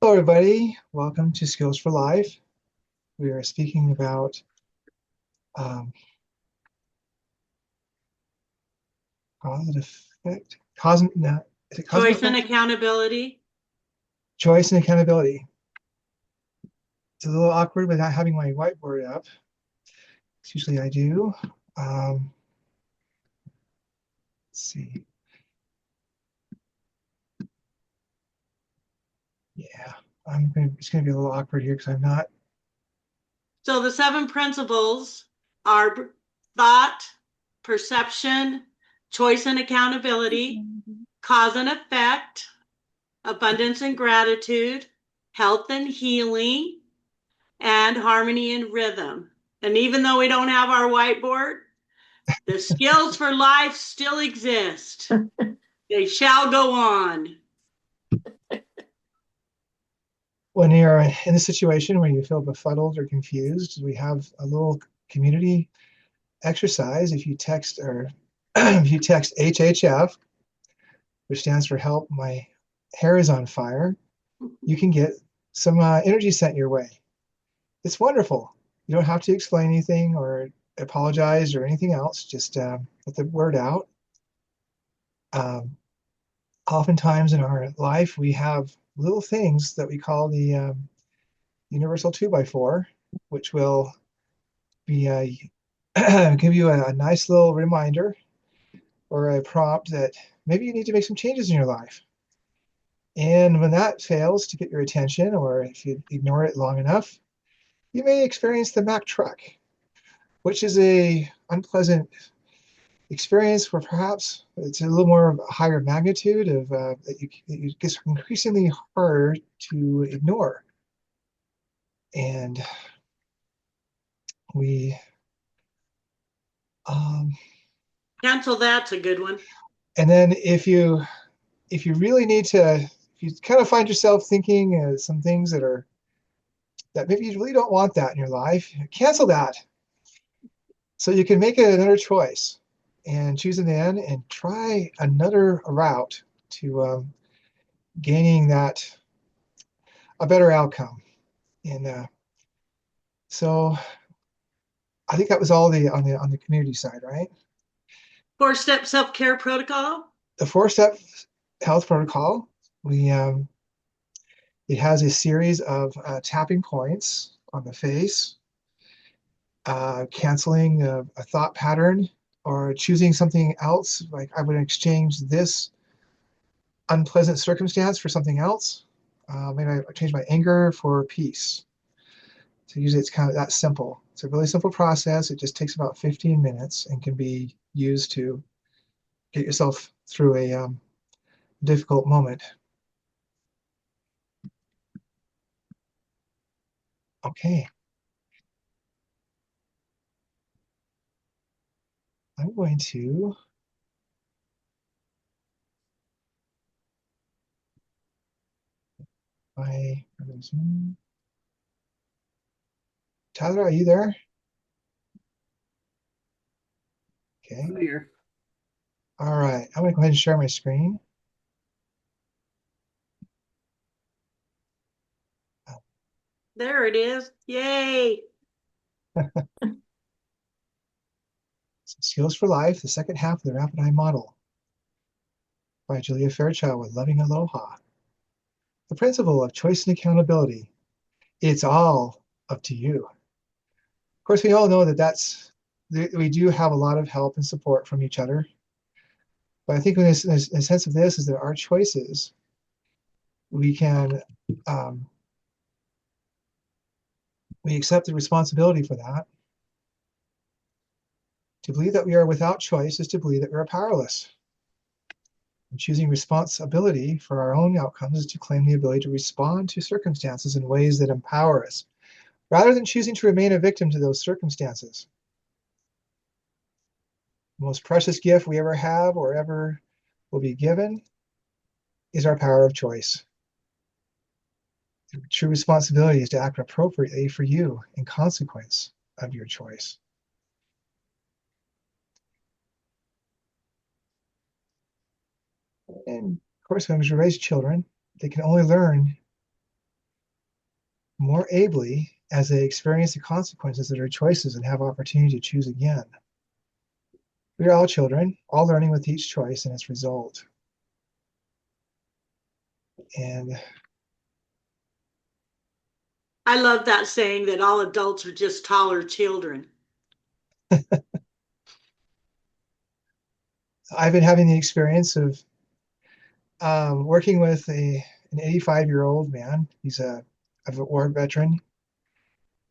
Hello, everybody. Welcome to Skills for Life. We are speaking about um, cause and effect, no, is it cause and Choice and effect? accountability. Choice and accountability. It's a little awkward without having my whiteboard up. Usually I do. Let's see. Yeah, it's going to be a little awkward here because I'm not. So the seven principles are thought, perception, choice and accountability, cause and effect, abundance and gratitude, health and healing, and harmony and rhythm. And even though we don't have our whiteboard, the skills for life still exist. They shall go on. When you're in a situation where you feel befuddled or confused, we have a little community exercise. If you text or if you text HHF, which stands for help, my hair is on fire, you can get some energy sent your way. It's wonderful. You don't have to explain anything or apologize or anything else. Just let the word out. Um, Oftentimes in our life, we have little things that we call the universal 2x4, which will be give you a nice little reminder or a prompt that maybe you need to make some changes in your life. And when that fails to get your attention, or if you ignore it long enough, you may experience the Mack truck, which is a unpleasant experience where perhaps it's a little more of a higher magnitude of it gets increasingly harder to ignore. And we, um, Cancel that's a good one. and then if you really need to, if you kind of find yourself thinking some things that maybe you really don't want that in your life, cancel that so you can make another choice and choose an end and try another route to gaining that a better outcome. And so I think that was all on the community side, right? 4-step self-care protocol. The 4-step health protocol. We It has a series of tapping points on the face, canceling a thought pattern, or choosing something else. Like I would exchange this unpleasant circumstance for something else. Maybe I change my anger for peace. So usually it's kind of that simple. It's a really simple process. It just takes about 15 minutes and can be used to get yourself through a difficult moment. Okay, I'm going to my Tyler, are you there? Okay. Here. All right. I'm going to go ahead and share my screen. There it is. Yay. Skills for Life, the second half of the Rapid Eye Model by Julia Fairchild with Loving Aloha. The principle of choice and accountability. It's all up to you. Of course, we all know we do have a lot of help and support from each other. But I think in a sense of this is that our choices, we can, um, we accept the responsibility for that. To believe that we are without choice is to believe that we are powerless. And choosing responsibility for our own outcomes is to claim the ability to respond to circumstances in ways that empower us, rather than choosing to remain a victim to those circumstances. The most precious gift we ever have or ever will be given is our power of choice. The true responsibility is to act appropriately for you in consequence of your choice. And of course, when we raise children, they can only learn more ably as they experience the consequences of their choices and have opportunity to choose again. We are all children, all learning with each choice and its result. And I love that saying that all adults are just taller children. I've been having the experience of working with an 85-year-old man. He's a war veteran.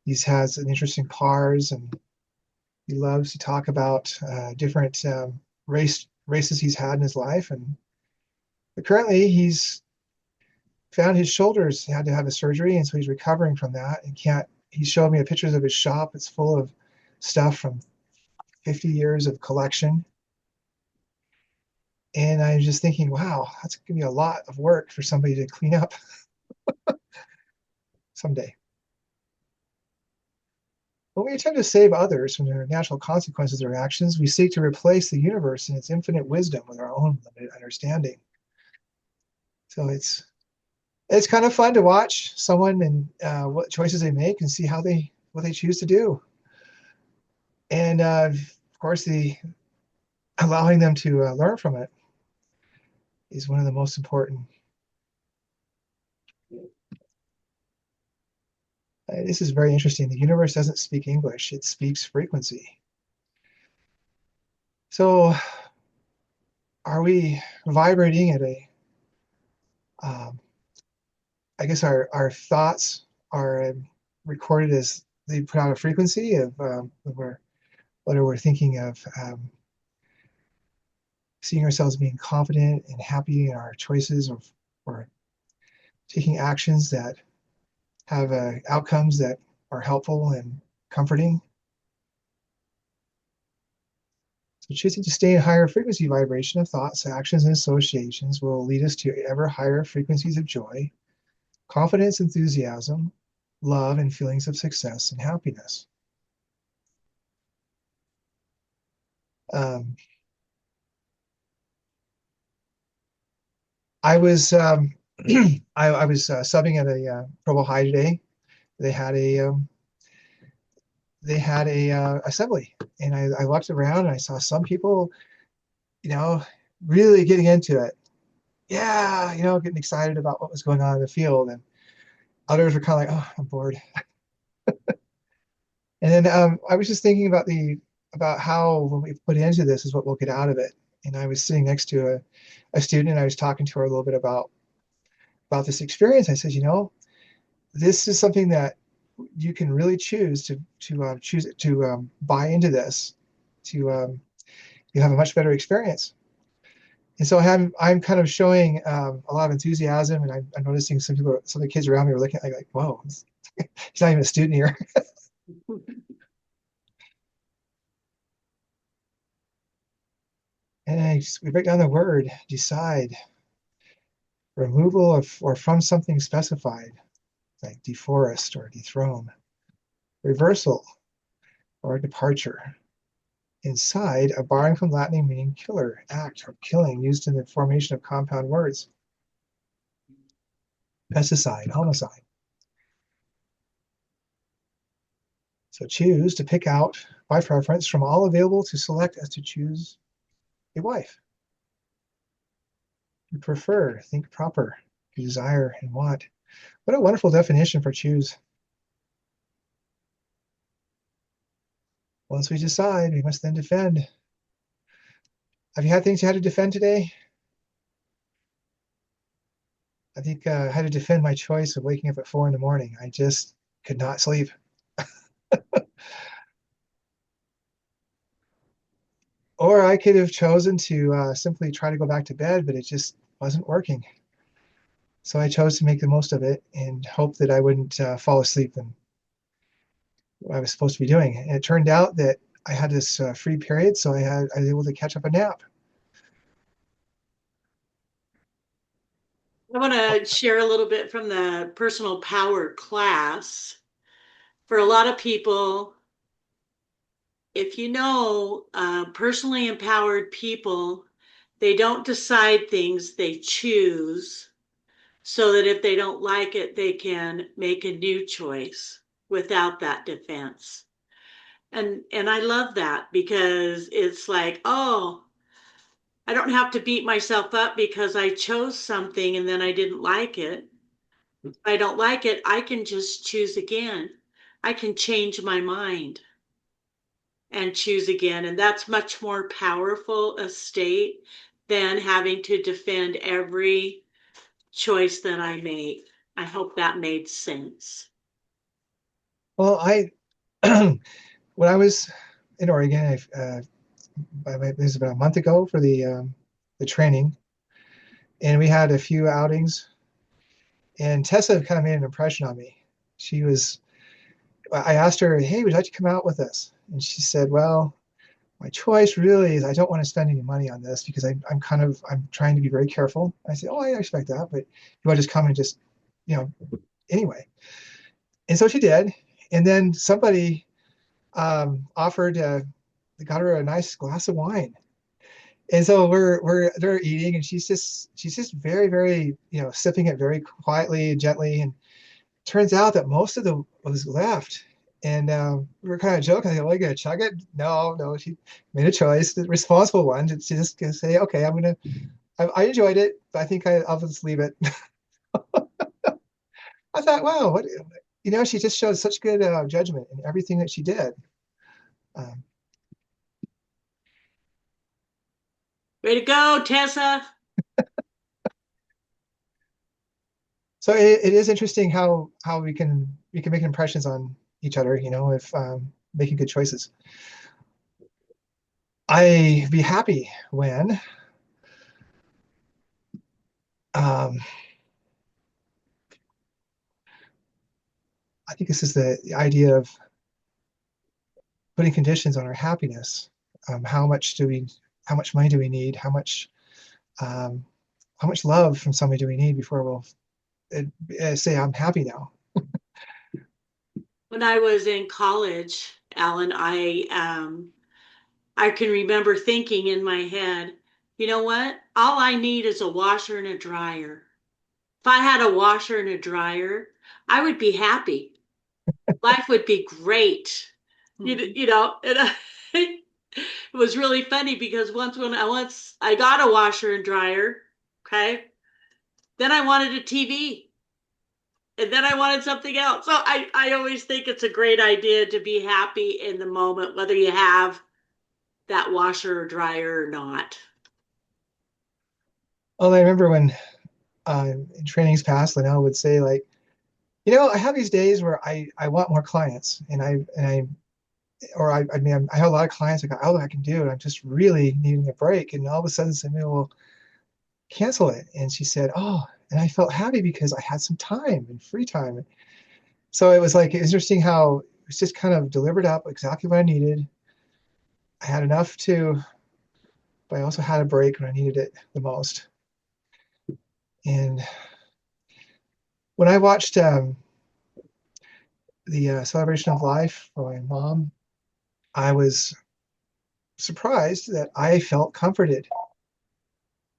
He has an interest in cars, and he loves to talk about different races he's had in his life. And currently, he's found his shoulders had to have a surgery, and so he's recovering from that. And can't. He showed me pictures of his shop. It's full of stuff from 50 years of collection. And I'm just thinking, wow, that's going to be a lot of work for somebody to clean up someday. When we attempt to save others from their natural consequences of their actions, we seek to replace the universe and its infinite wisdom with our own limited understanding. So it's kind of fun to watch someone and what choices they make and see how they what they choose to do. And of course, the allowing them to learn from it is one of the most important. This is very interesting. The universe doesn't speak English; it speaks frequency. So, are we vibrating at a um, I guess our thoughts are recorded as they put out a frequency of whether we're thinking of seeing ourselves being confident and happy in our choices, or taking actions that have outcomes that are helpful and comforting. So choosing to stay in higher frequency vibration of thoughts, actions, and associations will lead us to ever higher frequencies of joy, confidence, enthusiasm, love, and feelings of success and happiness. Um, I was I was subbing at a Provo High today. They had a assembly, and I walked around and I saw some people, you know, really getting into it. Yeah, getting excited about what was going on in the field, and others were kind of like, "Oh, I'm bored." And then I was just thinking about how when we put into this is what we'll get out of it. And I was sitting next to a student, and I was talking to her a little bit about this experience. I said, this is something that you can really choose to choose to buy into this, to you have a much better experience. And so I'm kind of showing a lot of enthusiasm, and I'm noticing some of the kids around me were looking at me like, whoa, he's not even a student here. And we break down the word decide, removal of or from something specified, like deforest or dethrone, reversal or departure. Inside, a borrowing from Latin meaning killer, act, or killing, used in the formation of compound words. Pesticide, homicide. So choose to pick out by preference from all available to select as to choose a wife. You prefer, think proper, you desire and want. What a wonderful definition for choose. Once we decide, we must then defend. Have you had things you had to defend today? I think I had to defend my choice of waking up at 4 in the morning. I just could not sleep. Or I could have chosen to simply try to go back to bed, but it just wasn't working. So I chose to make the most of it and hope that I wouldn't fall asleep in what I was supposed to be doing. And it turned out that I had this free period, so I was able to catch up a nap. I want to share a little bit from the personal power class. For a lot of people, if you know personally empowered people, they don't decide things, they choose. so that if they don't like it, they can make a new choice without that defense. And I love that because it's like, oh, I don't have to beat myself up because I chose something and then I didn't like it. If I don't like it, I can just choose again. I can change my mind and choose again. And that's much more powerful a state than having to defend every choice that I make. I hope that made sense. Well, I when I was in Oregon, it was about a month ago for the training, and we had a few outings. And Tessa kind of made an impression on me. She was. I asked her, "Hey, would you like to come out with us?" And she said, "Well, my choice really is I don't want to spend any money on this because I'm trying to be very careful." I said, "Oh, I expect that, but you want to just come and just, you know, anyway." And so she did. And then somebody offered, got her a nice glass of wine. And so they're eating, and she's just very very sipping it very quietly and gently. And turns out that most of the was left. And we were kind of joking, like, "Well, you gonna chug it?" No, no. She made a choice, the responsible one. She just gonna say, "Okay, I enjoyed it, but I think I'll just leave it." I thought, wow, what she just showed such good judgment in everything that she did. Um, Way to go, Tessa. so it is interesting how we can make impressions on each other, if making good choices. I be happy when um, I think this is the idea of putting conditions on our happiness. How much how much money do we need? Um, how much love from somebody do we need before we'll say I'm happy now? When I was in college, Alan, I can remember thinking in my head, you know what? All I need is a washer and a dryer. If I had a washer and a dryer, I would be happy. Life would be great. You know, and it was really funny because once I got a washer and dryer, okay, then I wanted a TV. And then I wanted something else. So I always think it's a great idea to be happy in the moment, whether you have that washer or dryer or not. Well, I remember when in trainings past, Linnell would say, like, I have these days where I want more clients, I mean, I have a lot of clients. I got all I can do, and I'm just really needing a break. And all of a sudden, somebody will cancel it. And she said, "Oh," and I felt happy because I had some time and free time. So it was like interesting how it was just kind of delivered up exactly what I needed. I had enough but I also had a break when I needed it the most. And when I watched the celebration of life for my mom, I was surprised that I felt comforted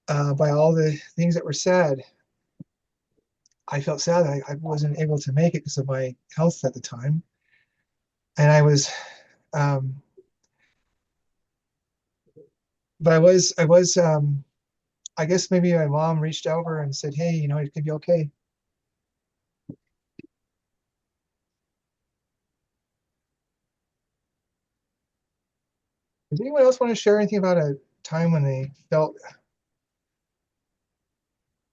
by all the things that were said. I felt sad that I wasn't able to make it because of my health at the time, and um, I guess maybe my mom reached over and said, "Hey, it could be okay." Does anyone else want to share anything about a time when they felt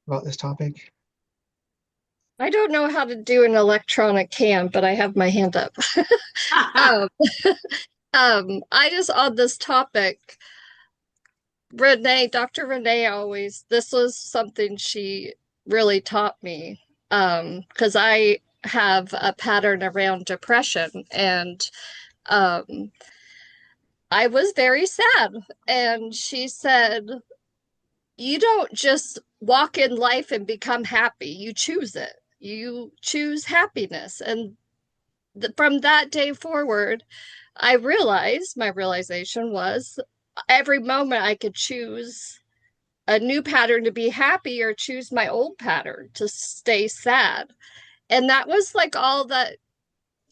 about this topic? I don't know how to do an electronic cam, but I have my hand up. Um, I just on this topic, Dr. Renee this was something she really taught me. Because I have a pattern around depression and um I was very sad. And she said, you don't just walk in life and become happy. You choose it. You choose happiness. And from that day forward, I realized my realization was every moment I could choose a new pattern to be happy or choose my old pattern to stay sad. And that was like all that,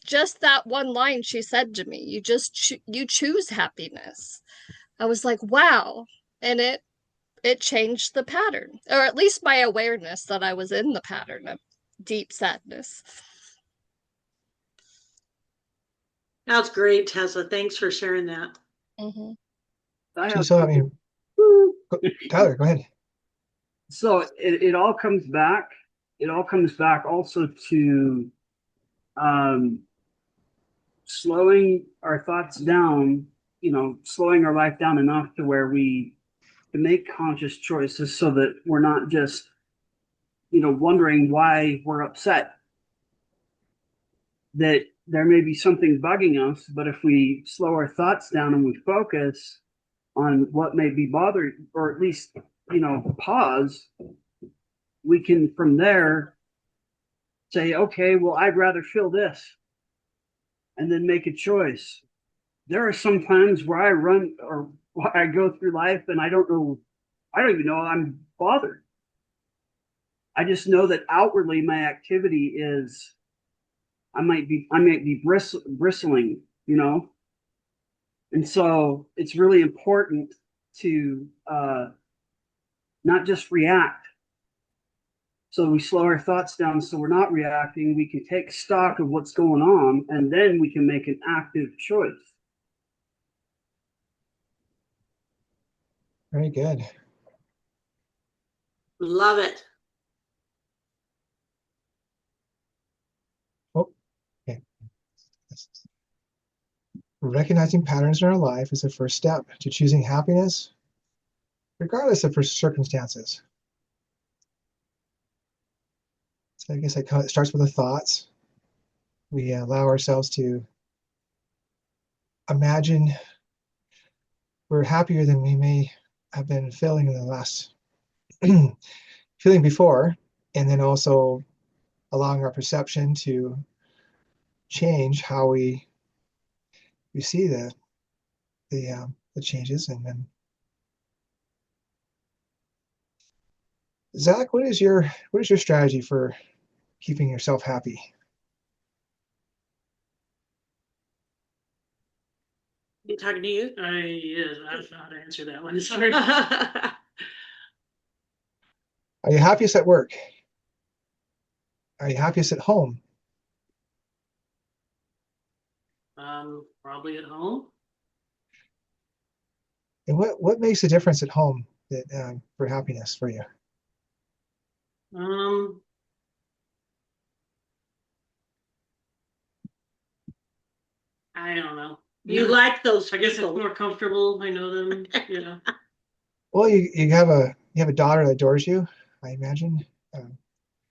just that one line she said to me. You just you choose happiness. I was like, wow. And it changed the pattern, or at least my awareness that I was in the pattern of deep sadness. That's great, Tessa. Thanks for sharing that. Mm-hmm. So, I mean, Tyler, go ahead. So it all comes back. It all comes back also to um, slowing our thoughts down. Slowing our life down enough to where we can make conscious choices, so that we're not just wondering why we're upset. That there may be something bugging us, but if we slow our thoughts down and we focus on what may be bothering, or at least pause, we can from there say, okay, well, I'd rather feel this, and then make a choice. There are some times where I run, or I go through life and I don't even know I'm bothered. I just know that outwardly my activity is, I might be bristling, and so it's really important to not just react. So we slow our thoughts down, so we're not reacting. We can take stock of what's going on, and then we can make an active choice. Very good. Love it. Oh, okay. Recognizing patterns in our life is the first step to choosing happiness, regardless of circumstances. So I guess it starts with the thoughts. We allow ourselves to imagine we're happier than we may have been feeling in the last feeling before, and then also allowing our perception to change how we see the changes. And then, Zach, what is your strategy for keeping yourself happy? You talking to you? Yes, I don't know how to answer that one. Sorry. Are you happiest at work? Are you happiest at home? Probably at home. And what makes a difference at home that for happiness for you? I don't know. You like those I guess it's people. more comfortable. I know them, Well, you have a daughter that adores you, I imagine.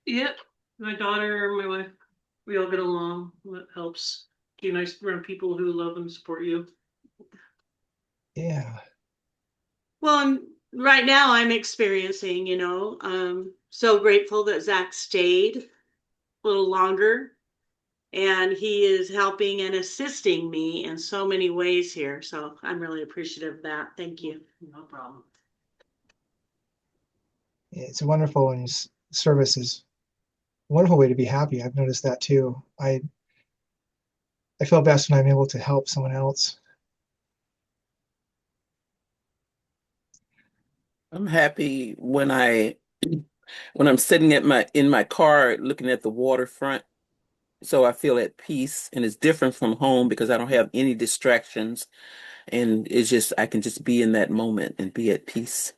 Yep. My daughter, my wife, we all get along. That helps. Be nice around people who love and support you. Yeah. Well, right now I'm experiencing, so grateful that Zach stayed a little longer, and he is helping and assisting me in so many ways here. So I'm really appreciative of that. Thank you. No problem. It's wonderful, and service is a wonderful way to be happy. I've noticed that too. I feel best when I'm able to help someone else. I'm happy when I'm sitting in my car looking at the waterfront. So I feel at peace, and it's different from home because I don't have any distractions, and it's just I can just be in that moment and be at peace.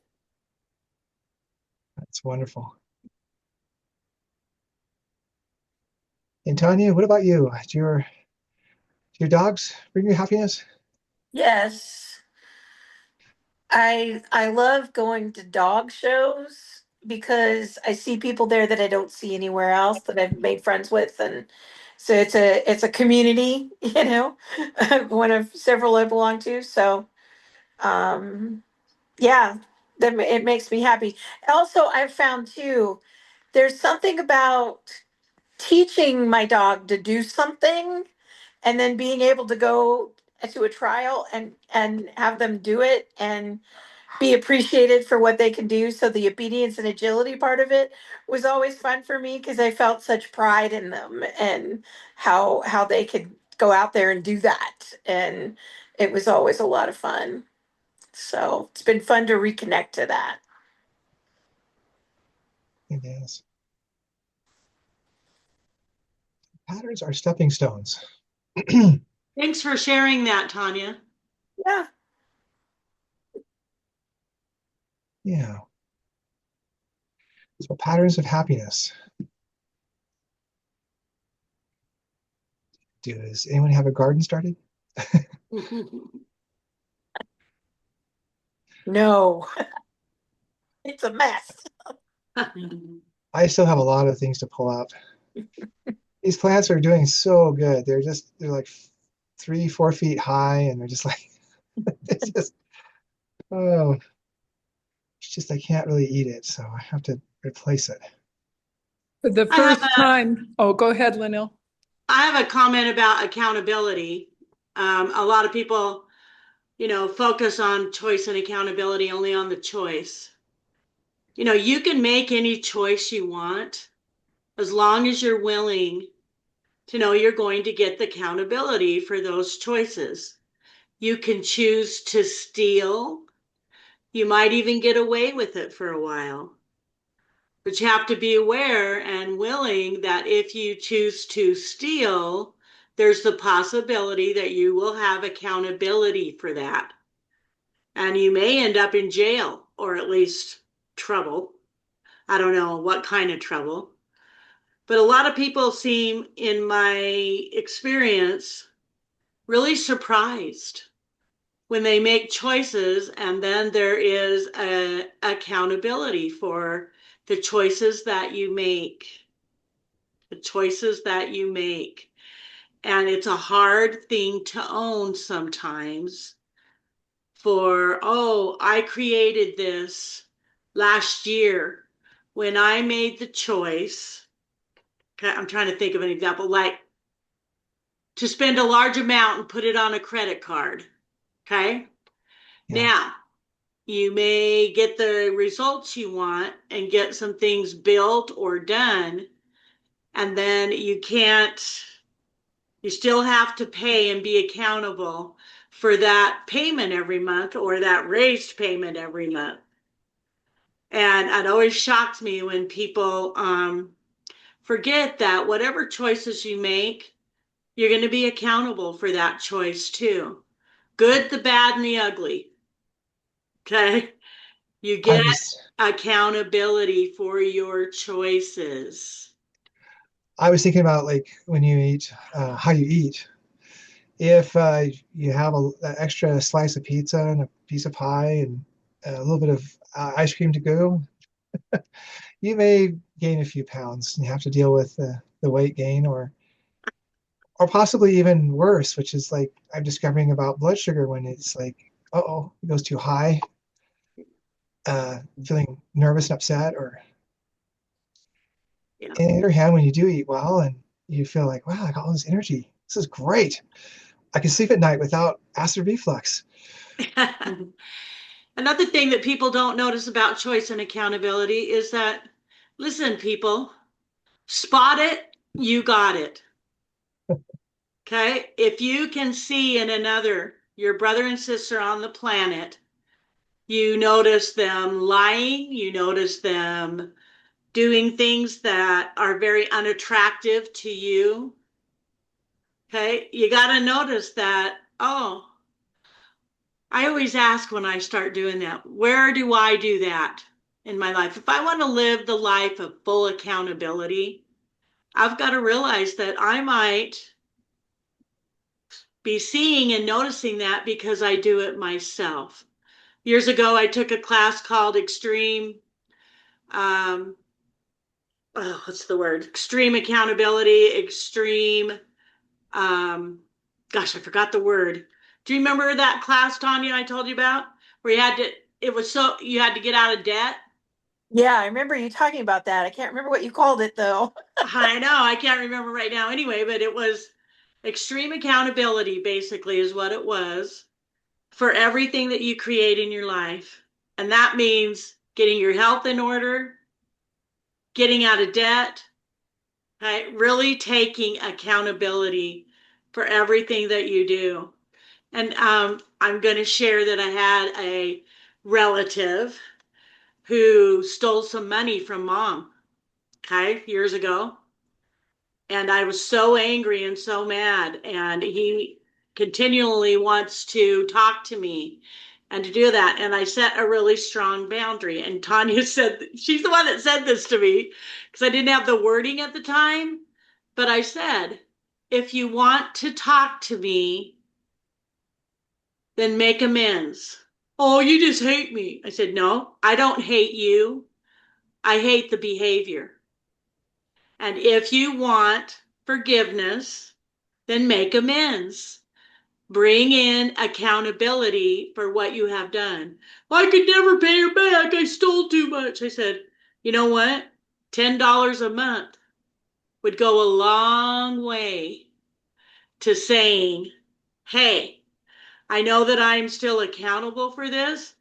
That's wonderful. And Tanya, what about you? Do your dogs bring you happiness? Yes. I love going to dog shows because I see people there that I don't see anywhere else that I've made friends with, and so it's a community, one of several I belong to. So um yeah, it makes me happy. Also, I've found too, there's something about teaching my dog to do something and then being able to go to a trial and have them do it, and be appreciated for what they can do. So the obedience and agility part of it was always fun for me because I felt such pride in them and how they could go out there and do that. And it was always a lot of fun. So it's been fun to reconnect to that. It is. Patterns are stepping stones. Thanks for sharing that, Tanya. Yeah. Yeah. So patterns of happiness. Does anyone have a garden started? No, it's a mess. I still have a lot of things to pull out. These plants are doing so good. They're like 3, 4 feet high, and they're just like it's just oh, it's just I can't really eat it, so I have to replace it. For the I have first time, oh, go ahead, Lynelle. I have a comment about accountability. A lot of people, focus on choice and accountability only on the choice. You can make any choice you want as long as you're willing to know you're going to get the accountability for those choices. You can choose to steal. You might even get away with it for a while. But you have to be aware and willing that if you choose to steal, there's the possibility that you will have accountability for that. And you may end up in jail or at least trouble. I don't know what kind of trouble. But a lot of people seem, in my experience, really surprised when they make choices and then there is a accountability for the choices that you make. The choices that you make. And it's a hard thing to own sometimes I created this last year when I made the choice. I'm trying to think of an example, like to spend a large amount and put it on a credit card. Okay. Yeah. Now, you may get the results you want and get some things built or done, and then you still have to pay and be accountable for that payment every month or that raised payment every month. And it always shocks me when people forget that whatever choices you make, you're going to be accountable for that choice too. Good, the bad, and the ugly. Okay. You I get was accountability for your choices. I was thinking about like when you eat, how you eat. If you have an extra slice of pizza and a piece of pie and a little bit of ice cream to go, you may gain a few pounds and you have to deal with the weight gain or possibly even worse, which is like I'm discovering about blood sugar when it's like, oh, it goes too high, feeling nervous and upset, or Yeah. on the other hand, when you do eat well and you feel like, wow, I got all this energy. This is great. I can sleep at night without acid reflux. Another thing that people don't notice about choice and accountability is that, listen, people, spot it, you got it. Okay. If you can see in another, your brother and sister on the planet, you notice them lying, you notice them doing things that are very unattractive to you. Okay. You got to notice that, oh, I always ask when I start doing that, where do I do that in my life? If I want to live the life of full accountability, I've got to realize that I might be seeing and noticing that because I do it myself. Years ago, I took a class called um, what's the word? Extreme accountability, um, gosh, I forgot the word. Do you remember that class, Tanya, I told you about? Where you had to get out of debt? Yeah, I remember you talking about that. I can't remember what you called it though. I know, I can't remember right now anyway, but it was extreme accountability, basically, is what it was for everything that you create in your life. And that means getting your health in order, getting out of debt, right? Really taking accountability for everything that you do. And I'm going to share that I had a relative who stole some money from mom, okay, years ago. And I was so angry and so mad. And he continually wants to talk to me and to do that. And I set a really strong boundary. And Tanya said, she's the one that said this to me because I didn't have the wording at the time. But I said, if you want to talk to me, then make amends. Oh, you just hate me. I said, no, I don't hate you. I hate the behavior. And if you want forgiveness, then make amends. Bring in accountability for what you have done. Well, I could never pay her back. I stole too much. I said, you know what? $10 a month would go a long way to saying, hey, I know that I'm still accountable for this.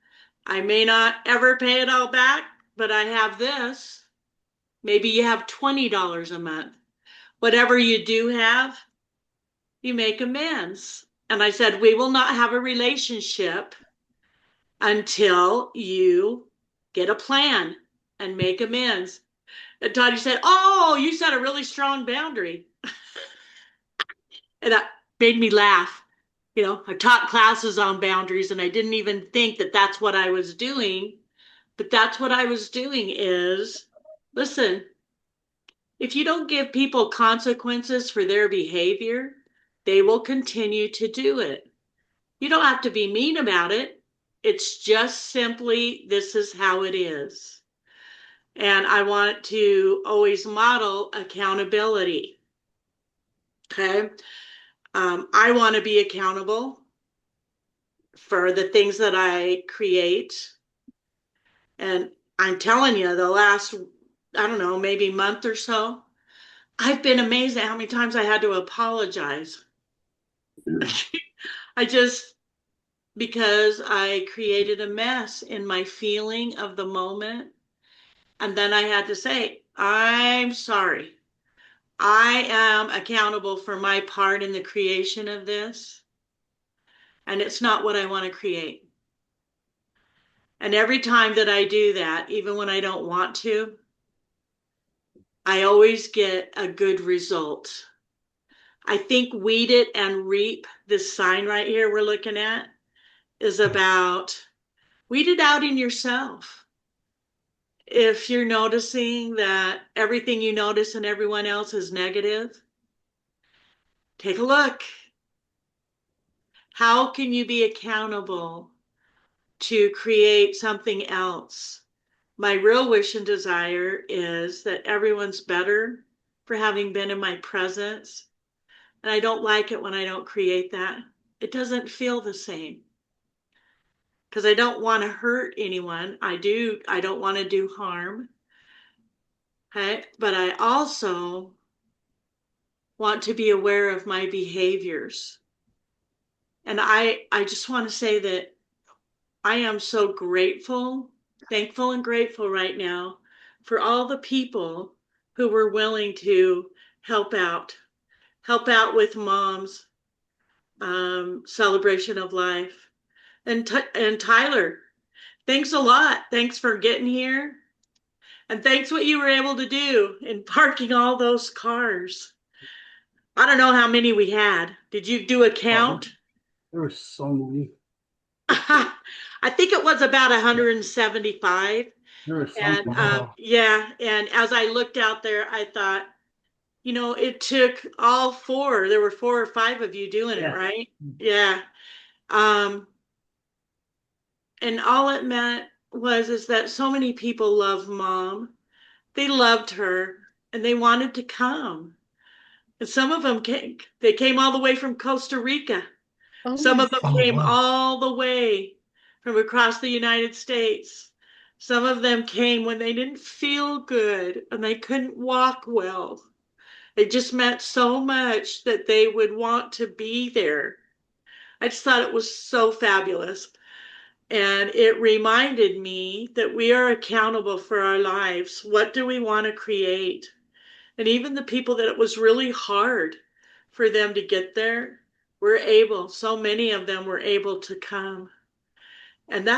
I may not ever pay it all back, but I have this. Maybe you have $20 a month. Whatever you do have, you make amends. And I said, we will not have a relationship until you get a plan and make amends. And Toddy said, oh, you set a really strong boundary. And that made me laugh. You know, I taught classes on boundaries and I didn't even think that that's what I was doing. But that's what I was doing is, listen, if you don't give people consequences for their behavior, they will continue to do it. You don't have to be mean about it. It's just simply, this is how it is. And I want to always model accountability. Okay. I want to be accountable for the things that I create. And I'm telling you, the last, I don't know, maybe month or so, I've been amazed at how many times I had to apologize. I just, because I created a mess in my feeling of the moment. And then I had to say, I'm sorry. I am accountable for my part in the creation of this. And it's not what I want to create. And every time that I do that, even when I don't want to, I always get a good result. I think weed it and reap, this sign right here we're looking at, is about weed it out in yourself. If you're noticing that everything you notice in everyone else is negative, take a look. How can you be accountable to create something else? My real wish and desire is that everyone's better for having been in my presence. And I don't like it when I don't create that. It doesn't feel the same because I don't want to hurt anyone. I don't want to do harm. Okay? But I also want to be aware of my behaviors. And I just want to say that I am so grateful, thankful and grateful right now for all the people who were willing to help out with mom's celebration of life. And Tyler, thanks a lot. Thanks for getting here. And thanks what you were able to do in parking all those cars. I don't know how many we had. Did you do a count? There were so many. I think it was about 175. There were so And many. yeah, and as I looked out there, I thought, you know, it took all four. There were 4 or 5 of you doing it, Yeah. right? Yeah. Um, and all it meant was is that so many people love mom. They loved her and they wanted to come. And some of them came, they came all the way from Costa Rica. Some Oh, of them Oh, came wow. all the way from across the United States. Some of them came when they didn't feel good and they couldn't walk well. It just meant so much that they would want to be there. I just thought it was so fabulous. And it reminded me that we are accountable for our lives. What do we want to create? And even the people that it was really hard for them to get there were able, so many of them were able to come. And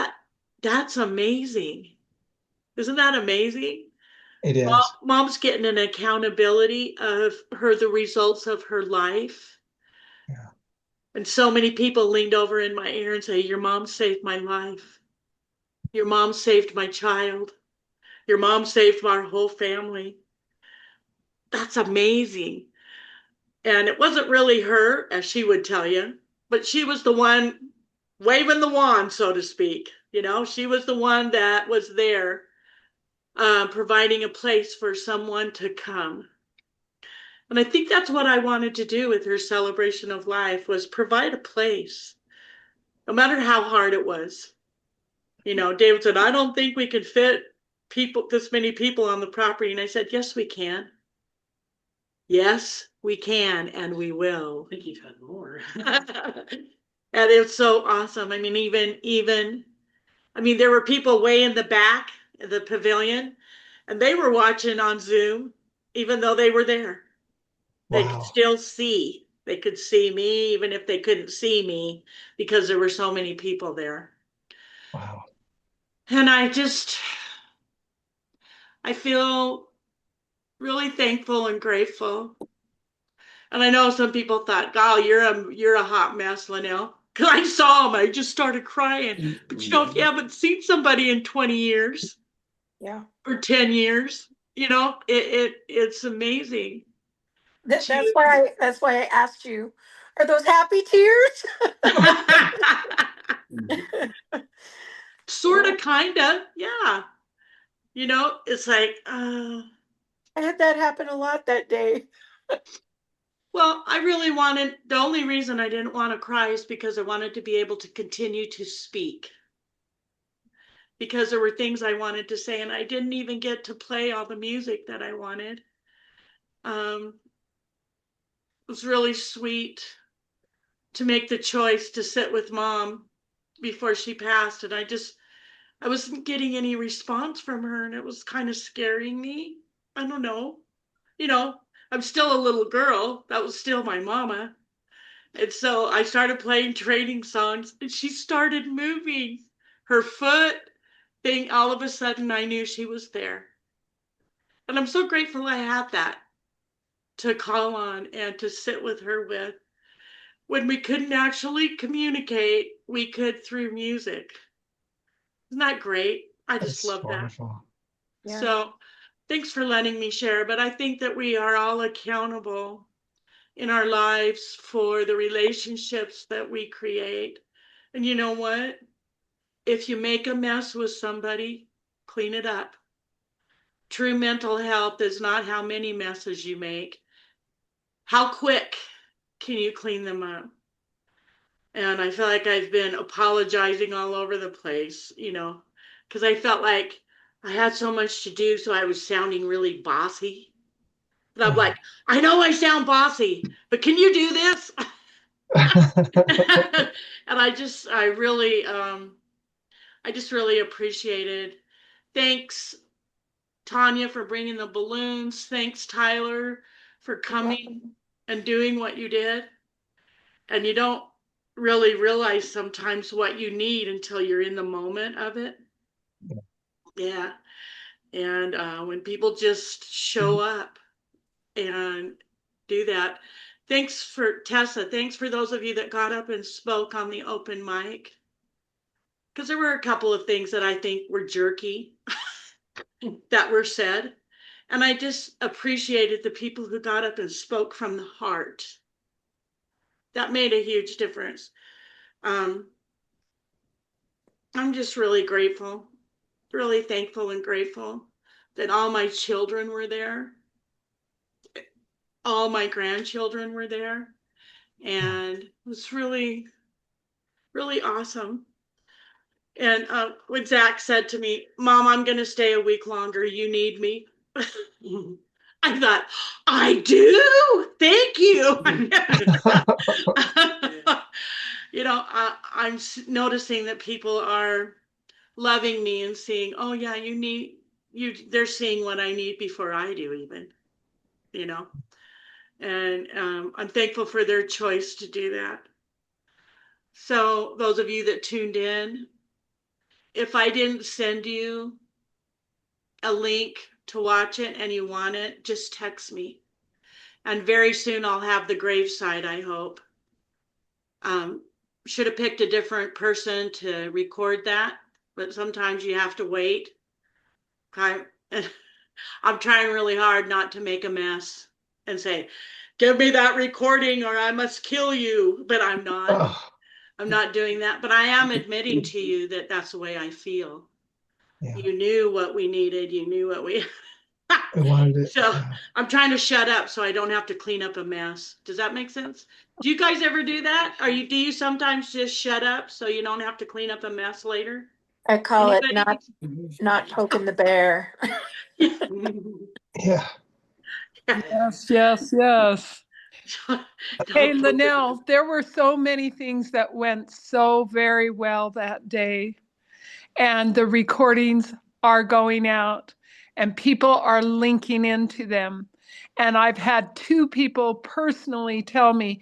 that's amazing. Isn't that amazing? It is. Mom's getting an accountability of the results of her life. Yeah. And so many people leaned over in my ear and say, your mom saved my life. Your mom saved my child. Your mom saved our whole family. That's amazing. And it wasn't really her, as she would tell you, but she was the one waving the wand, so to speak. You know, she was the one that was there, providing a place for someone to come. And I think that's what I wanted to do with her celebration of life, was provide a place, no matter how hard it was. You know, David said, I don't think we could fit this many people on the property. And I said, yes, we can. Yes, we can, and we will. I think you've had more. And it's so awesome. I mean, there were people way in the back of the pavilion, and they were watching on Zoom, even though they were there. They could Wow. still see. They could see me, even if they couldn't see me, because there were so many people there. Wow. And I feel really thankful and grateful. And I know some people thought, "God, you're a hot mess, Linnell." Because I saw him, I just started crying. But if you haven't seen somebody in 20 years, Yeah. or 10 years, it's amazing. That's why I asked you, are those happy tears? Sort of, kind of, yeah. It's like, I had that happen a lot that day. well, the only reason I didn't want to cry is because I wanted to be able to continue to speak. Because there were things I wanted to say, and I didn't even get to play all the music that I wanted. It was really sweet to make the choice to sit with Mom before she passed, and I wasn't getting any response from her, and it was kind of scaring me. I don't know. I'm still a little girl. That was still my mama. And so I started playing training songs, and she started moving her foot thing. All of a sudden, I knew she was there. And I'm so grateful I had that to call on and to sit with her with. When we couldn't actually communicate, we could through music. Isn't that great? I just That's love that. wonderful. Yeah. So thanks for letting me share. But I think that we are all accountable in our lives for the relationships that we create. And you know what? If you make a mess with somebody, clean it up. True mental health is not how many messes you make. How quick can you clean them up? And I feel like I've been apologizing all over the place, because I felt like I had so much to do, so I was sounding really bossy. But I'm like, I know I sound bossy, but can you do this? And I just really appreciated. Thanks, Tanya, for bringing the balloons. Thanks, Tyler, for coming and doing what you did. And you don't really realize sometimes what you need until you're in the moment of it. Yeah. And when people just show up and do that. Thanks for Tessa. Thanks for those of you that got up and spoke on the open mic. Because there were a couple of things that I think were jerky that were said. And I just appreciated the people who got up and spoke from the heart. That made a huge difference. I'm just really grateful, really thankful and grateful that all my children were there. All my grandchildren were there. And it was really, really awesome. And when Zach said to me, Mom, I'm going to stay a week longer. You need me. I thought, I do. Thank you. I'm noticing that people are loving me and seeing, oh yeah, they're seeing what I need before I do even, you know, and I'm thankful for their choice to do that. So those of you that tuned in, if I didn't send you a link to watch it and you want it, just text me. And very soon I'll have the graveside, I hope. Should have picked a different person to record that, but sometimes you have to wait. I'm trying really hard not to make a mess and say, give me that recording or I must kill you. But I'm not. Oh, I'm not doing that. But I am admitting to you that that's the way I feel. yeah. You knew what we needed. You knew what we. We wanted it. So Yeah. I'm trying to shut up so I don't have to clean up a mess. Does that make sense? Do you guys ever do that? Do you sometimes just shut up so you don't have to clean up a mess later? I call it Anybody? not poking the bear. Yeah. Yes, yes, yes. Hey, Don't poke it. Linnell, there were so many things that went so very well that day, and the recordings are going out, and people are linking into them. And I've had 2 people personally tell me,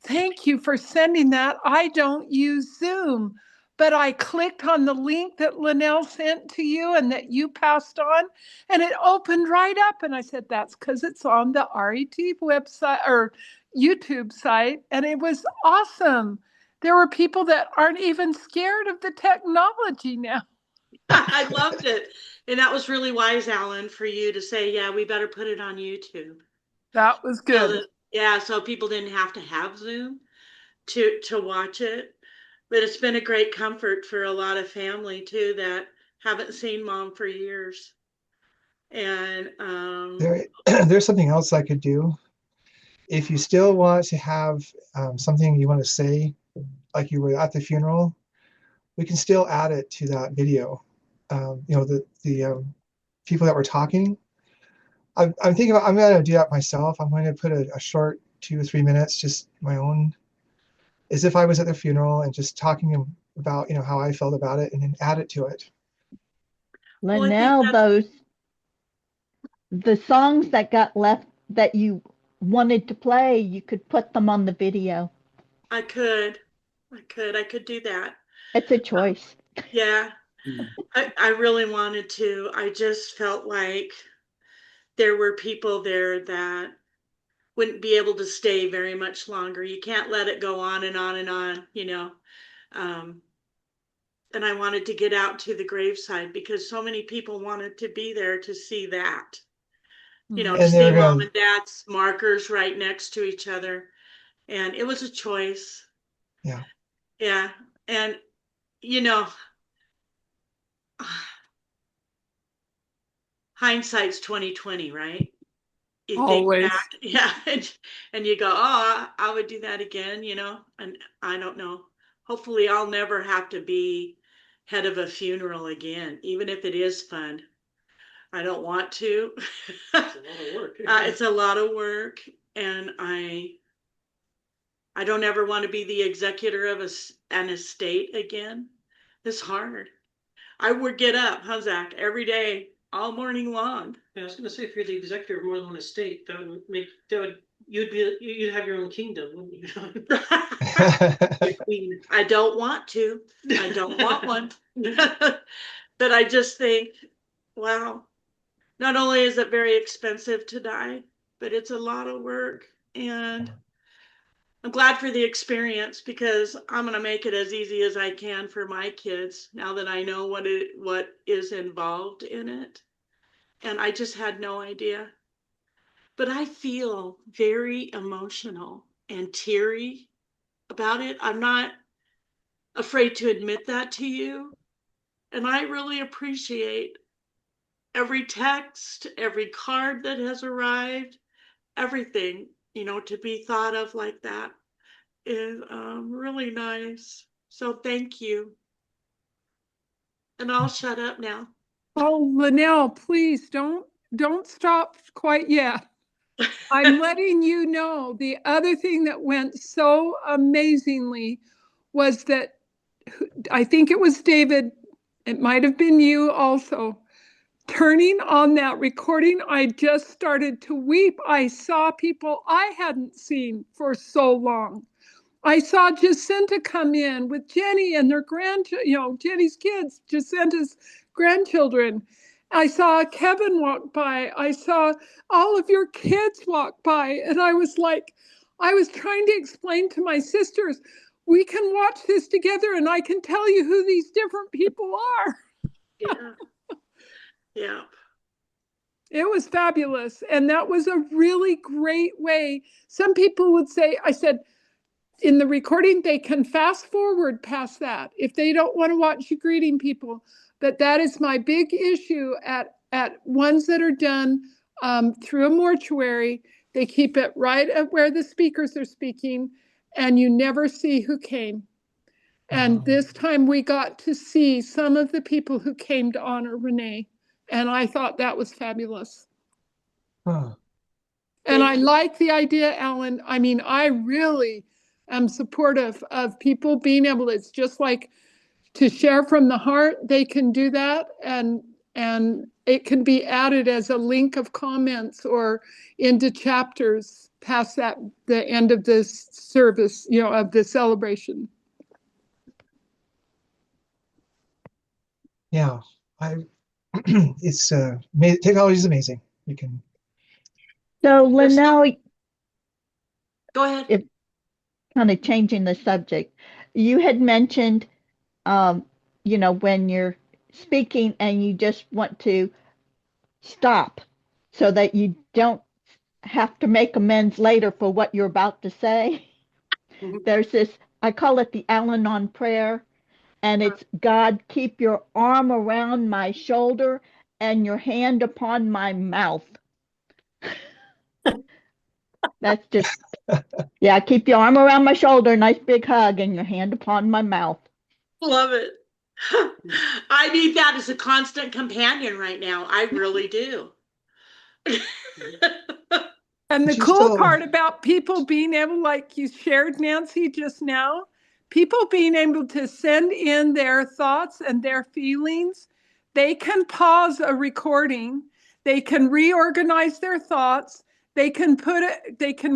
thank you for sending that. I don't use Zoom, but I clicked on the link that Linnell sent to you and that you passed on, and it opened right up. And I said, that's because it's on the RET website or YouTube site. And it was awesome. There were people that aren't even scared of the technology now. I loved it. And that was really wise, Alan, for you to say, yeah, we better put it on YouTube. That was So good. that, yeah, so people didn't have to have Zoom to watch it. But it's been a great comfort for a lot of family too that haven't seen mom for years. And There's something else I could do. If you still want to have something you want to say, like you were at the funeral, we can still add it to that video. The people that were talking. I'm thinking I'm going to do that myself. I'm going to put a short 2 or 3 minutes, just my own, as if I was at the funeral and just talking about how I felt about it, and then add it to it. well, I think Linnell, the songs that got left that you wanted to play, you could put them on the video. I could, I could do that. It's a choice. Yeah, I really wanted to. I just felt like there were people there that wouldn't be able to stay very much longer. You can't let it go on and on and on. Um, and I wanted to get out to the graveside because so many people wanted to be there to see that. To And see they're mom going and dad's markers right next to each other. And it was a choice. yeah. Yeah. And, you know, hindsight's 2020, right? You think Always. back, yeah, and you go, oh, I would do that again, and I don't know. Hopefully I'll never have to be head of a funeral again, even if it is fun. I don't want to. It's a lot of work. It's a lot of work, and I don't ever want to be the executor of an estate again. It's hard. I would get up, huh, Zach, every day, all morning long. Yeah, I was gonna say if you're the executive of more than one estate, you'd have your own kingdom, wouldn't you? The queen. I don't want to. I don't want one. But I just think, wow, not only is it very expensive to die, but it's a lot of work. And I'm glad for the experience because I'm going to make it as easy as I can for my kids now that I know what is involved in it. And I just had no idea. But I feel very emotional and teary about it. I'm not afraid to admit that to you. And I really appreciate every text, every card that has arrived, everything, to be thought of like that is really nice. So thank you. And I'll shut up now. Oh, Linnell, please don't stop quite yet. I'm letting you know the other thing that went so amazingly was that I think it was David, it might have been you also, turning on that recording, I just started to weep. I saw people I hadn't seen for so long. I saw Jacinta come in with Jenny and their grandchildren, Jenny's kids, Jacinta's grandchildren. I saw Kevin walk by. I saw all of your kids walk by. And I was like, I was trying to explain to my sisters, we can watch this together and I can tell you who these different people are. Yeah. Yeah. It was fabulous. And that was a really great way. Some people would say, I said, in the recording, they can fast forward past that if they don't want to watch you greeting people. But that is my big issue at ones that are done through a mortuary. They keep it right at where the speakers are speaking, and you never see who came. And this time we got to see some of the people who came to honor Renee. And I thought that was fabulous. Huh. And I like the idea, Alan. I mean, I really am supportive of people being able to, it's just like to share from the heart, they can do that. And it can be added as a link of comments or into chapters past that, the end of this service, of the celebration. Yeah, it's technology is amazing. You can. So, Linnell, Go ahead. if kind of changing the subject, you had mentioned, when you're speaking and you just want to stop so that you don't have to make amends later for what you're about to say. There's this, I call it the Al Anon prayer, and it's God, keep your arm around my shoulder and your hand upon my mouth. That's just, yeah, keep your arm around my shoulder, nice big hug, and your hand upon my mouth. Love it. I need that as a constant companion right now. I really do. And the But you cool still, part about people being able, like you shared, Nancy, just now, people being able to send in their thoughts and their feelings, they can pause a recording, they can reorganize their thoughts, they can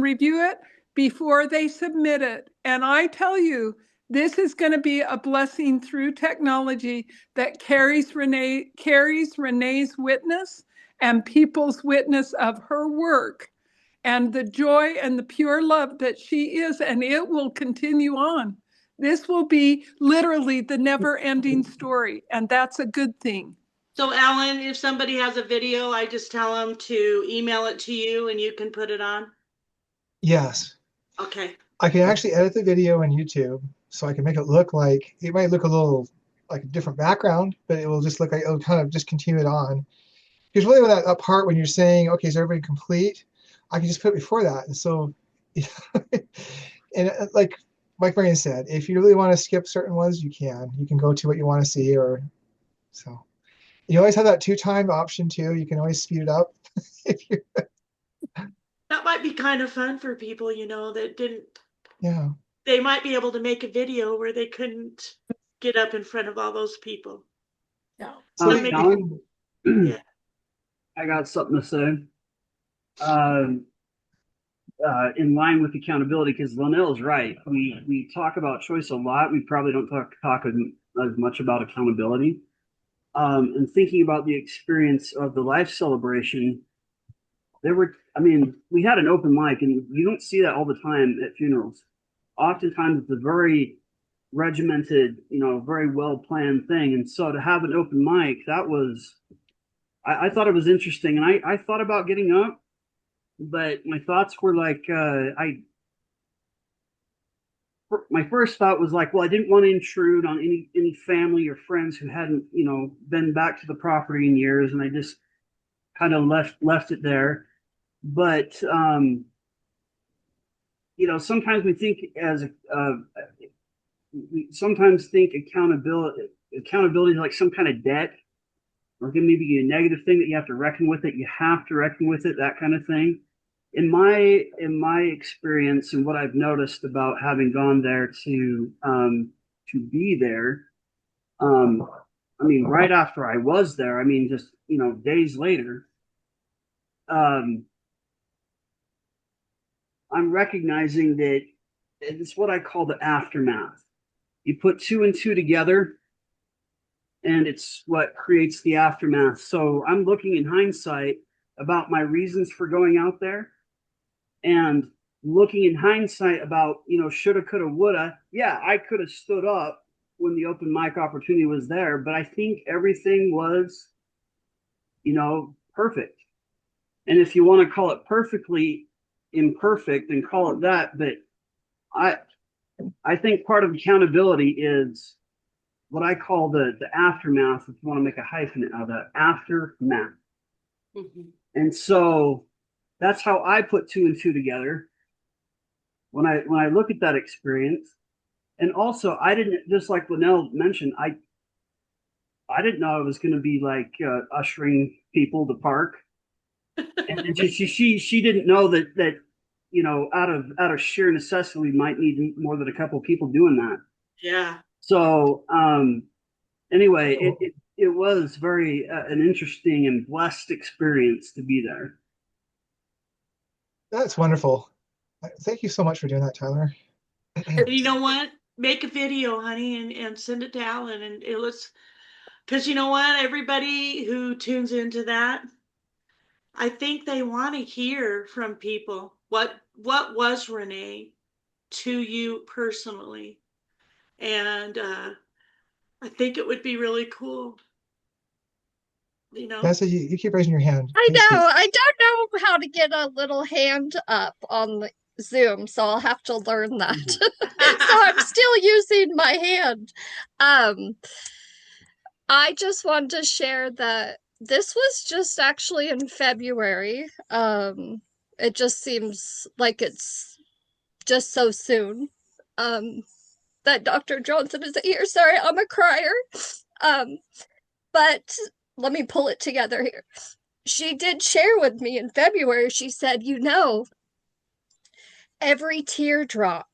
review it before they submit it. And I tell you, this is going to be a blessing through technology that carries Renee's witness and people's witness of her work and the joy and the pure love that she is, and it will continue on. This will be literally the never-ending story, and that's a good thing. So, Alan, if somebody has a video, I just tell them to email it to you and you can put it on? yes. Okay. I can actually edit the video on YouTube, so I can make it look like, it might look a little like a different background, but it will just look like, it'll kind of just continue it on. Because really with that part when you're saying, okay, is everybody complete? I can just put it before that. And so, and like Mike Marion said, if you really want to skip certain ones, you can. You can go to what you want to see, or so. You always have that 2-time option too. You can always speed it up. if you, That might be kind of fun for people, that didn't. yeah. They might be able to make a video where they couldn't get up in front of all those people. Yeah. Alan, Yeah. I got something to say. In line with accountability, because Linnell's right. We talk about choice a lot. We probably don't talk as much about accountability. And thinking about the experience of the life celebration, we had an open mic, and you don't see that all the time at funerals. Oftentimes, it's a very regimented, very well planned thing. And so to have an open mic, I thought it was interesting, and I thought about getting up, but my thoughts were like, my first thought was like, well, I didn't want to intrude on any family or friends who hadn't, been back to the property in years, and I just kind of left it there. But sometimes we think we sometimes think accountability is like some kind of debt, or maybe a negative thing that you have to reckon with it. You have to reckon with it, that kind of thing. in my experience and what I've noticed about having gone there to be there, um, I mean, right after I was there, I mean, just days later, um, I'm recognizing that it's what I call the aftermath. You put two and two together, and it's what creates the aftermath. So I'm looking in hindsight about my reasons for going out there, and looking in hindsight about shoulda, coulda, woulda. Yeah, I could have stood up when the open mic opportunity was there, but I think everything was perfect. And if you want to call it perfectly imperfect, then call it that. But I I think part of accountability is what I call the aftermath. If you want to make a hyphen out of that, aftermath. Mhm. And so that's how I put two and two together when I look at that experience. And also, I didn't, just like Linnell mentioned, I didn't know I was going to be like ushering people to park, and she didn't know that out of sheer necessity we might need more than a couple of people doing that. Yeah. So anyway, it was very an interesting and blessed experience to be there. That's wonderful. Thank you so much for doing that, Tyler. And you know what? Make a video, honey, and send it to Alan, and it was because you know what? Everybody who tunes into that, I think they want to hear from people what was Renee to you personally, and I think it would be really cool. You know. Tessa, you keep raising your hand. I Please know. speak. I don't know how to get a little hand up on the Zoom, so I'll have to learn that. So I'm still using my hand. Um, I just wanted to share that this was just actually in February. It just seems like it's just so soon. Um, that Dr. Johnson is here. Sorry, I'm a crier. Um, but let me pull it together here. She did share with me in February. She said, every teardrop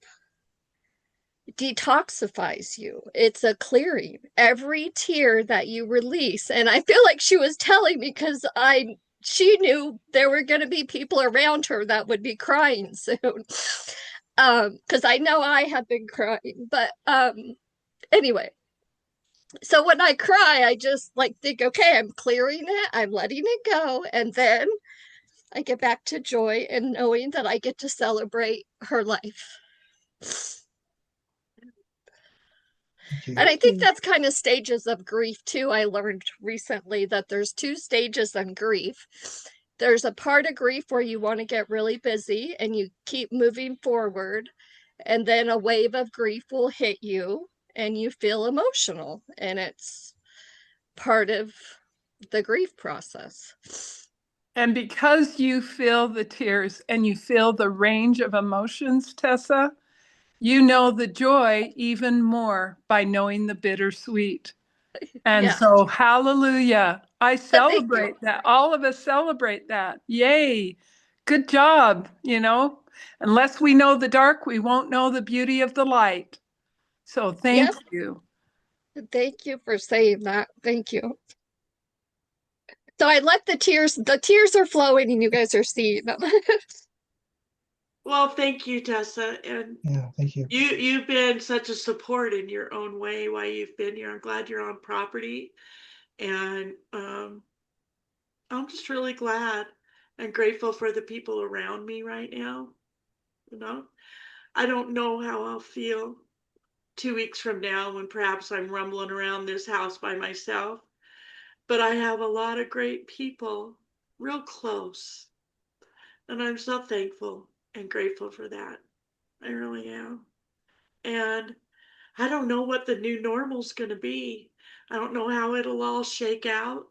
detoxifies you. It's a clearing. Every tear that you release. And I feel like she was telling me because she knew there were going to be people around her that would be crying soon. Because I know I have been crying. But anyway, so when I cry, I just like think, okay, I'm clearing it, I'm letting it go, and then I get back to joy and knowing that I get to celebrate her life. Thank you. And I think that's kind of stages of grief too. I learned recently that there's two stages in grief. There's a part of grief where you want to get really busy and you keep moving forward, and then a wave of grief will hit you and you feel emotional, and it's part of the grief process. And because you feel the tears and you feel the range of emotions, Tessa, you know the joy even more by knowing the bittersweet. And Yeah. so, hallelujah. I Thank you. celebrate that. All of us celebrate that. Yay. Good job. Unless we know the dark, we won't know the beauty of the light. So, thank Yep. you. Thank you for saying that. Thank you. So I let the tears are flowing and you guys are seeing them. Well, thank you, Tessa, and Yeah, thank you. you've been such a support in your own way while you've been here. I'm glad you're on property, and I'm just really glad and grateful for the people around me right now. You know, I don't know how I'll feel 2 weeks from now when perhaps I'm rumbling around this house by myself, but I have a lot of great people real close, and I'm so thankful and grateful for that. I really am. And I don't know what the new normal's going to be. I don't know how it'll all shake out,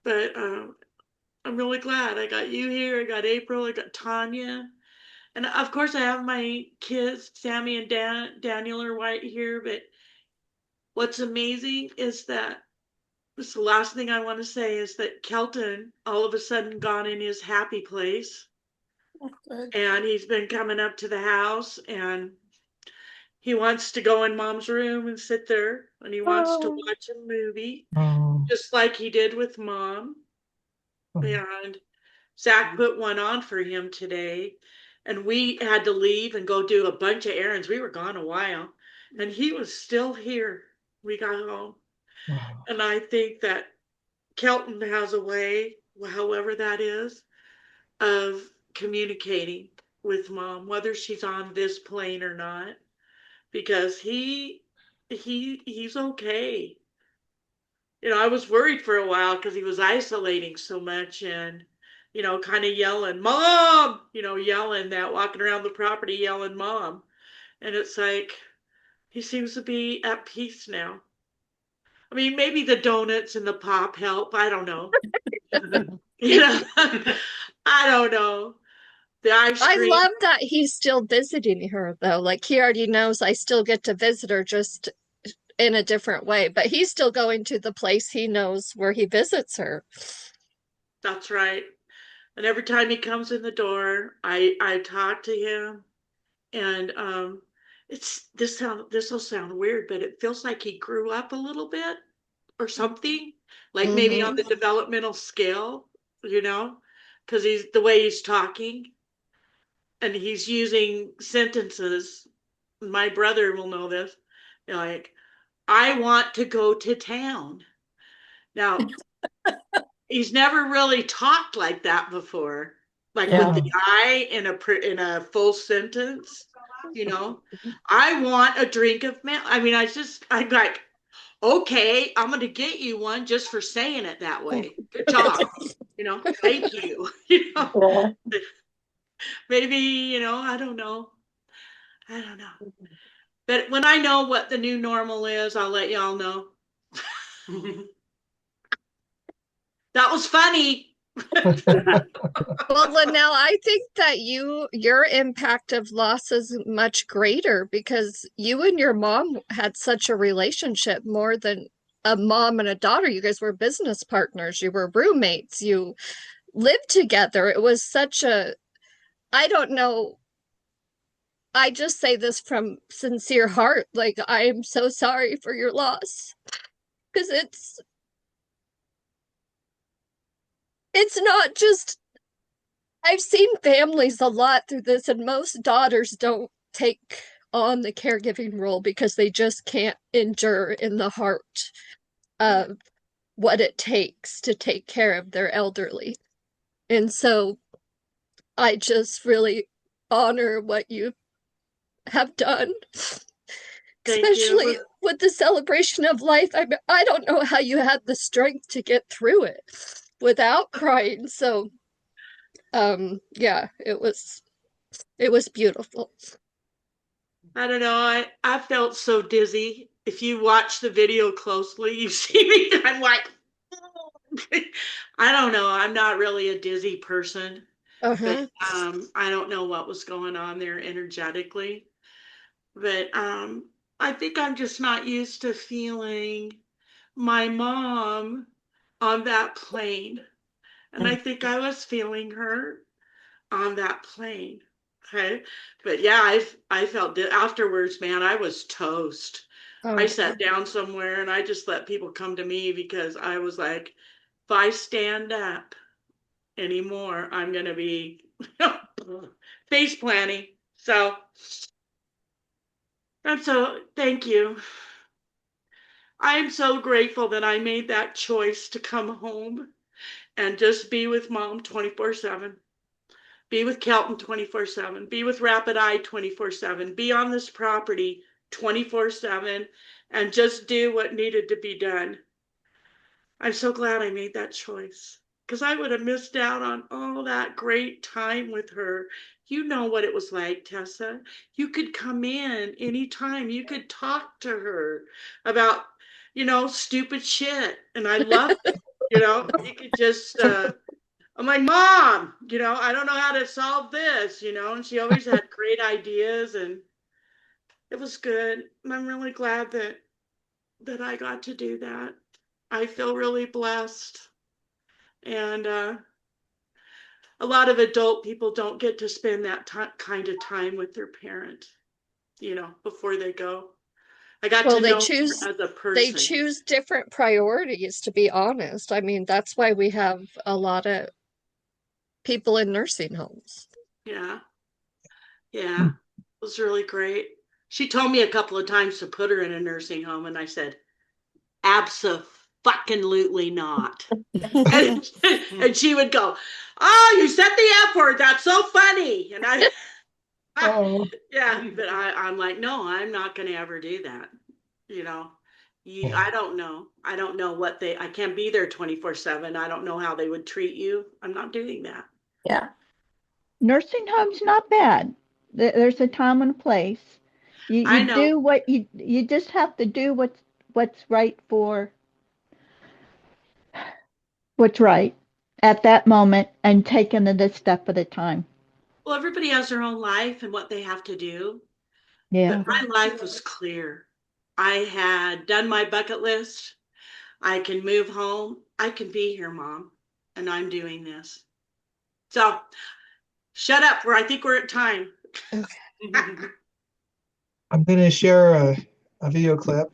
but I'm really glad I got you here. I got April. I got Tanya. And of course, I have my kids, Sammy and Daniel are right here. But what's amazing is that this is the last thing I want to say is that Kelton all of a sudden gone in his happy place. And he's been coming up to the house, and he wants to go in mom's room and sit there, and he wants to watch a movie, Oh, just like he did with mom. oh, And Zach put one on for him today, and we had to leave and go do a bunch of errands. We were gone a while, and he was still here. We got home. wow. And I think that Kelton has a way, however that is, of communicating with mom, whether she's on this plane or not, because he's okay. I was worried for a while because he was isolating so much and, kind of yelling, Mom, yelling that, walking around the property yelling, Mom. And it's like, he seems to be at peace now. I mean, maybe the donuts and the pop help. I don't know. I don't know. The ice I cream. love that he's still visiting her, though. Like, he already knows I still get to visit her, just in a different way, but he's still going to the place he knows where he visits her. That's right. And every time he comes in the door, I talk to him, and this will sound weird, but it feels like he grew up a little bit or something, like maybe on Mm-hmm. the developmental scale, because he's the way he's talking, and he's using sentences. My brother will know this, like, I want to go to town. Now, he's never really talked like that before, like with Yeah. the I in a full sentence. I want a drink of milk. I mean, I'm like, okay, I'm gonna get you one just for saying it that way. Good job. Thank you. Yeah. Maybe, I don't know. I don't know. But when I know what the new normal is, I'll let y'all know. That was funny. Well, Linnell, I think that your impact of loss is much greater because you and your mom had such a relationship, more than a mom and a daughter. You guys were business partners, you were roommates, you lived together. It was such a, I don't know, I just say this from sincere heart. Like, I am so sorry for your loss because it's not just, I've seen families a lot through this, and most daughters don't take on the caregiving role because they just can't endure in the heart of what it takes to take care of their elderly. And so I just really honor what you have done, Thank you. especially with the celebration of life. I don't know how you had the strength to get through it without crying. So, yeah, it was beautiful. I don't know. I felt so dizzy. If you watch the video closely, you see me. I'm like, I don't know. I'm not really a dizzy person, but Uh-huh. I don't know what was going on there energetically. But I think I'm just not used to feeling my mom on that plane. And I think I was feeling her on that plane. Okay. But yeah, I felt afterwards, man, I was toast. I Oh, sat down somewhere and I just let people come to me because I was like, if I stand up anymore, I'm going to be face planting. So thank you. I'm so grateful that I made that choice to come home and just be with mom 24/7. Be with Kelton 24/7, be with Rapid Eye 24/7, be on this property 24/7, and just do what needed to be done. I'm so glad I made that choice because I would have missed out on all that great time with her. You know what it was like, Tessa. You could come in anytime, you could talk to her about, stupid shit. And I loved it. You could just, I'm like, Mom, I don't know how to solve this, and she always had great ideas, and it was good. And I'm really glad that I got to do that. I feel really blessed. And a lot of adult people don't get to spend that kind of time with their parent, before they go. I got Well, to know her as a they person. choose different priorities, to be honest. I mean, that's why we have a lot of people in nursing homes. Yeah. Yeah. It was really great. She told me a couple of times to put her in a nursing home, and I said, absolutely not. And she would go, oh, you said the F word. That's so funny. And Oh, yeah, but I'm like, no, I'm not going to ever do that. I don't know. I don't know I can't be there 24/7. I don't know how they would treat you. I'm not doing that. Yeah. Nursing home's not bad. There's a time and a place. You I know. do what you just have to do what's right for what's right at that moment and taking it a step at a time. Well, everybody has their own life and what they have to do. Yeah. But my life was clear. I had done my bucket list. I can move home. I can be here, Mom. And I'm doing this. So shut up, I think we're at time. Okay. I'm going to share a video clip.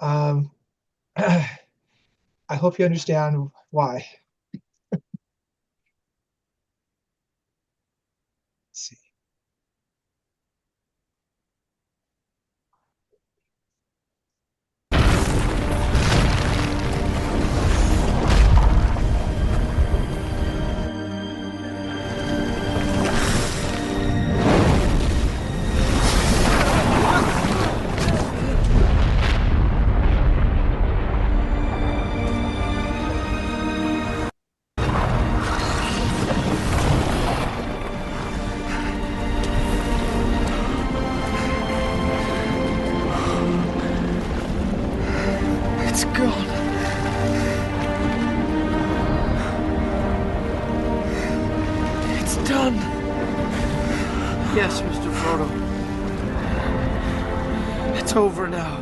Um, I hope you understand why. Let's see. It's gone. It's done. Yes, Mr. Frodo. It's over now.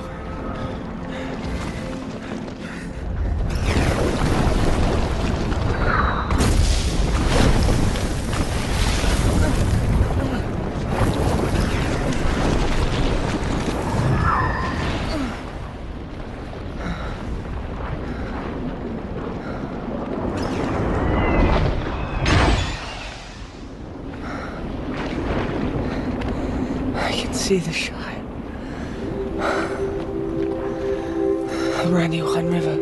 I can see the Shire. The Brandywine River.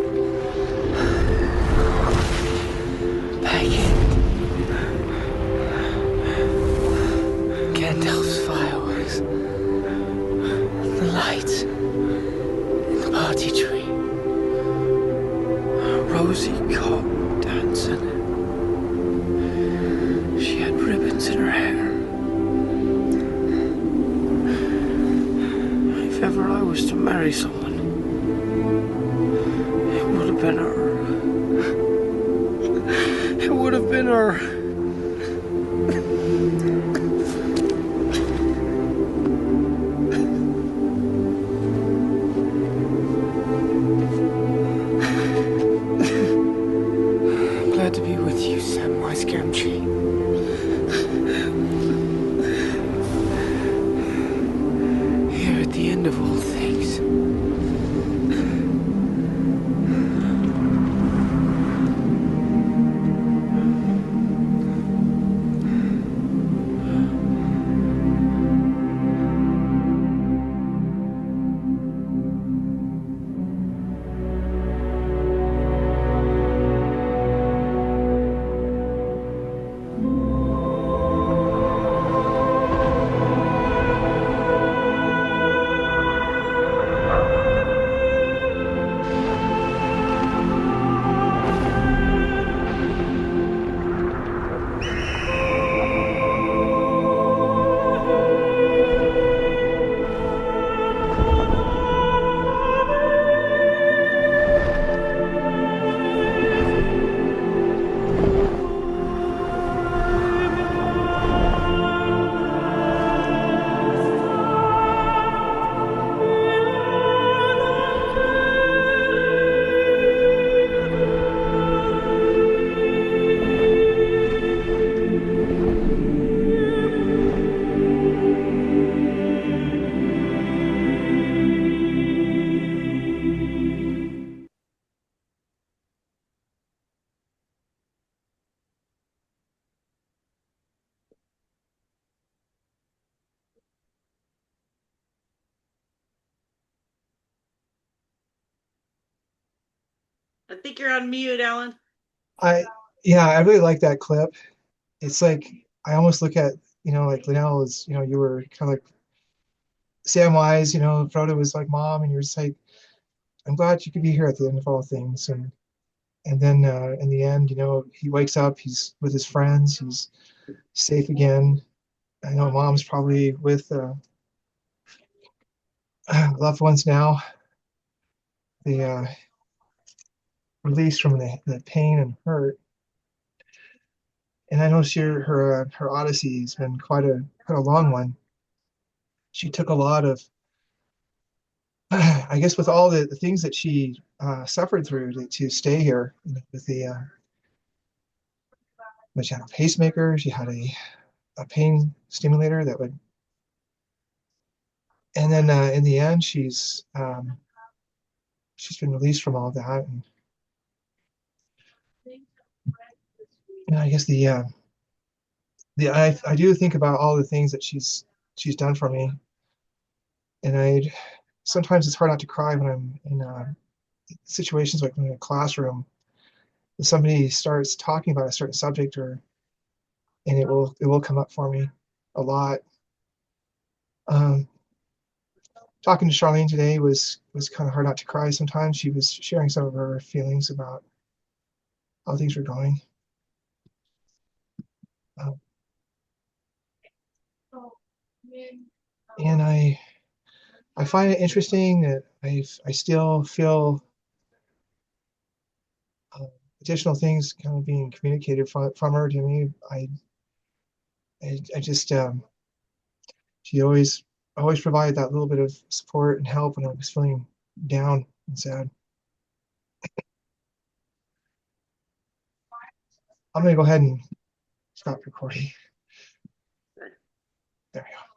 Peggy. Gandalf's fireworks. The lights. In the party tree. Rosie Cobb dancing. She had ribbons in her hair. If ever I was to marry someone, it would have been her. It would have been her. I'm glad to be with you, Samwise Gamgee. Here at the end of all things. I think you're on mute, Alan. I Yeah, I really like that clip. It's like I almost look at, like Linnell is, you were kind of like Samwise, Frodo was like mom, and you're just like, I'm glad you could be here at the end of all things. And then in the end, he wakes up, he's with his friends, he's safe again. I know mom's probably with loved ones now. The release from the pain and hurt. And I know her odyssey has been quite a long one. She took a lot of, I guess, with all the things that she suffered through to stay here. With but she had a pacemaker, she had a pain stimulator that would, and then in the end, she's been released from all that, and I guess I do think about all the things that she's done for me, and I sometimes it's hard not to cry when I'm in situations like in a classroom. If somebody starts talking about a certain subject, and it will come up for me a lot. Um, Talking to Charlene today was kind of hard not to cry. Sometimes she was sharing some of her feelings about how things were going. Um, and I find it interesting that I still feel uh, additional things kind of being communicated from her to me. I just she always provided that little bit of support and help when I was feeling down and sad. I'm gonna go ahead and stop recording. There we go.